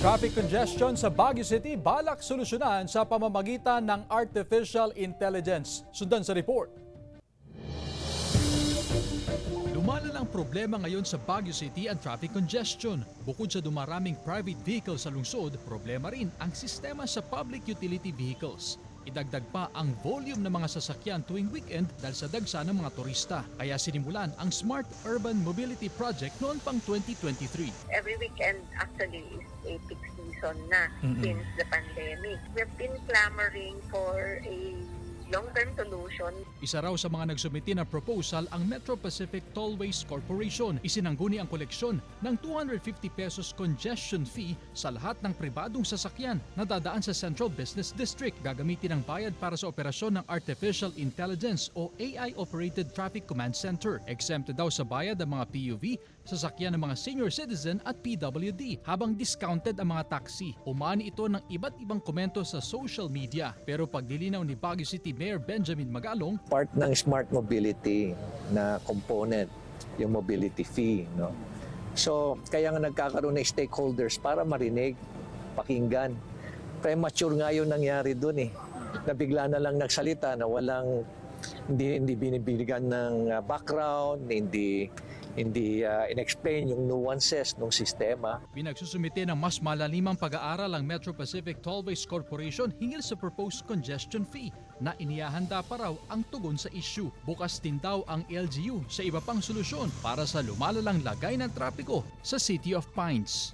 Traffic congestion sa Baguio City balak solusyonan sa pamamagitan ng artificial intelligence. Sundan sa report. Lumalalang problema ngayon sa Baguio City ang traffic congestion. Bukod sa dumaraming private vehicles sa lungsod, problema rin ang sistema sa public utility vehicles. Idagdag pa ang volume ng mga sasakyan tuwing weekend dahil sa dagsa ng mga turista. Kaya sinimulan ang Smart Urban Mobility Project noon pang 2023. Every weekend actually is a peak season na since the pandemic. We've been clamoring for a long-term solution. Isa raw sa mga nagsumiti ng proposal ang Metro Pacific Tollways Corporation. Isinangguni ang koleksyon ng 250 pesos congestion fee sa lahat ng pribadong sasakyan na dadaan sa Central Business District. Gagamitin ang bayad para sa operasyon ng Artificial Intelligence o AI-operated Traffic Command Center. Exempted daw sa bayad ang mga PUV, sasakyan ng mga senior citizen at PWD, habang discounted ang mga taxi. Umani ito ng iba't ibang komento sa social media. Pero paglilinaw ni Baguio City Mayor Benjamin Magalong, part ng smart mobility na component, yung mobility fee. No? So, kaya nga nagkakaroon ng stakeholders para marinig, pakinggan. Premature nga yung nangyari dun eh. Nabigla na lang nagsalita na walang, hindi binibigyan ng background, hindi in-explain yung nuances ng sistema. Pinagsusumite ng mas malalimang pag-aaral ang Metro Pacific Tollways Corporation hinggil sa proposed congestion fee na inihahanda pa raw ang tugon sa issue. Bukas din daw ang LGU sa iba pang solusyon para sa lumalalang lagay ng trapiko sa City of Pines.